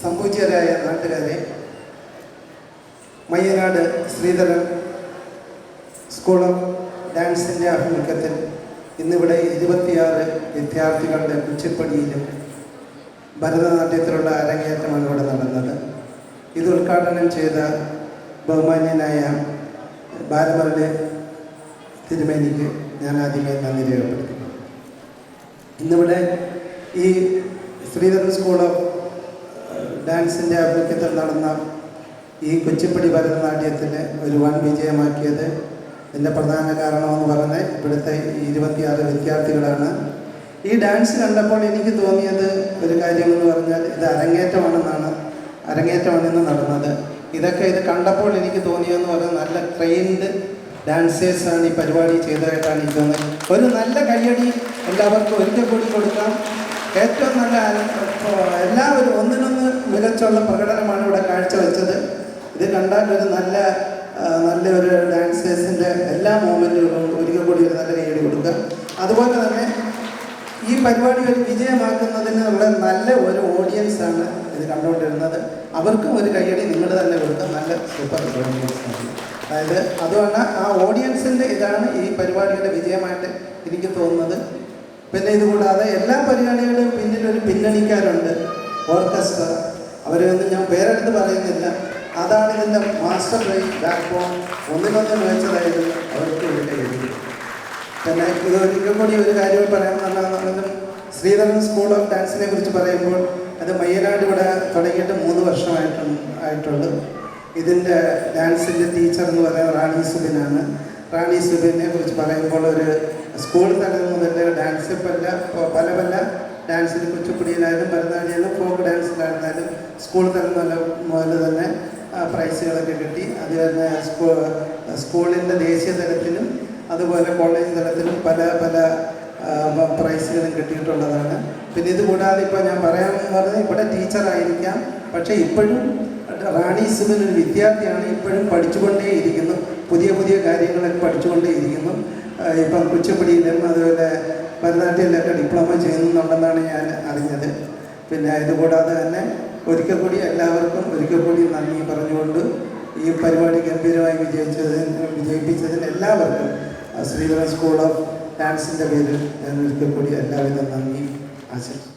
സംപൂജ്യരായ നാട്ടുകാരെ, Mayyanad Sreedharan school of ഡാൻസിൻ്റെ ആഭിമുഖ്യത്തിൽ ഇന്നിവിടെ 26 വിദ്യാർത്ഥികളുടെ കുച്ചിപ്പടിയിലും ഭരതനാട്യത്തിലുള്ള അരങ്ങേറ്റമാണ് ഇവിടെ നടന്നത്. ഇത് ഉദ്ഘാടനം ചെയ്ത ബഹുമാന്യനായ ബാലമുരളി തിരുമേനിക്ക് ഞാൻ ആദ്യമേ നന്ദി രേഖപ്പെടുത്തുന്നു. ഇന്നിവിടെ ഈ ശ്രീധരൻ സ്കൂൾ ഓഫ് ഡാൻസിൻ്റെ ആഭിമുഖ്യത്തിൽ നടന്ന ഈ കുച്ചിപ്പടി ഭരതനാട്യത്തിന് ഒരു വൻ വിജയമാക്കിയത് ഇതിൻ്റെ പ്രധാന കാരണമെന്ന് പറഞ്ഞാൽ ഇവിടുത്തെ 26 വിദ്യാർത്ഥികളാണ്. ഈ ഡാൻസ് കണ്ടപ്പോൾ എനിക്ക് തോന്നിയത് ഒരു കാര്യമെന്ന് പറഞ്ഞാൽ ഇത് അരങ്ങേറ്റമാണ് ഇന്ന് നടന്നത്. ഇത് കണ്ടപ്പോൾ എനിക്ക് തോന്നിയെന്ന് പറഞ്ഞാൽ നല്ല ട്രെയിൻഡ് ഡാൻസേഴ്സാണ് ഈ പരിപാടി ചെയ്തതായിട്ടാണ് എനിക്ക് തോന്നുന്നത്. ഒരു നല്ല കയ്യടി എല്ലാവർക്കും ഒരിക്കൽ കൂടി കൊടുക്കാം. ഏറ്റവും നല്ല എല്ലാവരും ഒന്നിനൊന്ന് മികച്ചുള്ള പ്രകടനമാണ് ഇവിടെ കാഴ്ചവെച്ചത്. ഇത് കണ്ടാൽ ഒരു നല്ലൊരു ഡാൻസേഴ്സിൻ്റെ എല്ലാ മൂവ്മെൻറ്റുകളും ഒരിക്കൽ കൂടി ഒരു നല്ല കയ്യടി കൊടുക്കുക. അതുപോലെ തന്നെ ഈ പരിപാടി ഒരു വിജയമാക്കുന്നതിനുള്ള നല്ല ഒരു ഓഡിയൻസാണ് ഇത് കണ്ടുകൊണ്ടിരുന്നത്. അവർക്കും ഒരു കയ്യടി നിങ്ങൾ തന്നെ കൊടുക്കുക. നല്ല സൂപ്പർ ഓഡിയൻസാണ്. അതായത് അതുകൊണ്ട് ആ ഓഡിയൻസിൻ്റെ ഇതാണ് ഈ പരിപാടിയുടെ വിജയമായിട്ട് എനിക്ക് തോന്നുന്നത്. പിന്നെ ഇതുകൂടാതെ എല്ലാ പരിപാടികളുടെയും പിന്നിലൊരു പിന്നണിക്കാരുണ്ട്, ഓർക്കസ്ട്ര. അവരെയൊന്നും ഞാൻ പേരെടുത്ത് പറയുന്നില്ല. അതാണ് ഇതിൻ്റെ മാസ്റ്റർ ബാക്ക് ബോൺ. ഒന്നിനൊന്ന് മികച്ചതായിരുന്നു. അവർക്ക് ഒരു കയ്യടി. പിന്നെ ഇത് ഒരിക്കൽ കൂടി ഒരു കാര്യം പറയാമെന്നുള്ളതും ശ്രീധരൻ സ്കൂൾ ഓഫ് ഡാൻസിനെ കുറിച്ച് പറയുമ്പോൾ അത് മയ്യനാട് ഇവിടെ തുടങ്ങിയിട്ട് 3 വർഷമായിട്ടുള്ളൂ. ഇതിൻ്റെ ഡാൻസിൻ്റെ ടീച്ചർ എന്ന് പറയുന്നത് റാണി സുബിനാണ്. റാണി സുബിനെ കുറിച്ച് പറയുമ്പോൾ ഒരു സ്കൂൾ തലം മുതൽ ഡാൻസ് പല ഡാൻസിന് കുച്ചിപ്പുടിയിലായാലും ഭരതനാട്യമായാലും ഫോക്ക് ഡാൻസിലായിരുന്നാലും സ്കൂൾ തലം മുതൽ തന്നെ പ്രൈസുകളൊക്കെ കിട്ടി. അത് തന്നെ സ്കൂളിൻ്റെ ദേശീയ തലത്തിലും അതുപോലെ കോളേജ് തലത്തിലും പല പ്രൈസുകളും കിട്ടിയിട്ടുള്ളതാണ്. പിന്നെ ഇത് കൂടാതെ ഇപ്പോൾ ഞാൻ പറയാമെന്ന് പറഞ്ഞാൽ ഇവിടെ ടീച്ചറായിരിക്കാം, പക്ഷേ ഇപ്പോഴും റാണി സുബിൻ ഒരു വിദ്യാർത്ഥിയാണ്. ഇപ്പോഴും പഠിച്ചുകൊണ്ടേയിരിക്കുന്നു, പുതിയ കാര്യങ്ങളൊക്കെ പഠിച്ചുകൊണ്ടേയിരിക്കുന്നു. ഇപ്പം കുച്ചിപ്പുടിയിലും അതുപോലെ ഭരതനാട്യത്തിലൊക്കെ ഡിപ്ലോമ ചെയ്യുന്നുണ്ടെന്നാണ് ഞാൻ അറിഞ്ഞത്. പിന്നെ ഇതുകൂടാതെ തന്നെ ഒരിക്കൽ കൂടി എല്ലാവർക്കും നന്ദി പറഞ്ഞുകൊണ്ട് ഈ പരിപാടി ഗംഭീരമായി വിജയിപ്പിച്ചതിന് എല്ലാവർക്കും ശ്രീധരൻ സ്കൂൾ ഓഫ് ഡാൻസിൻ്റെ പേരിൽ ഞാൻ ഒരിക്കൽ കൂടി എല്ലാവിധ നന്ദി ആശംസിക്കുന്നു.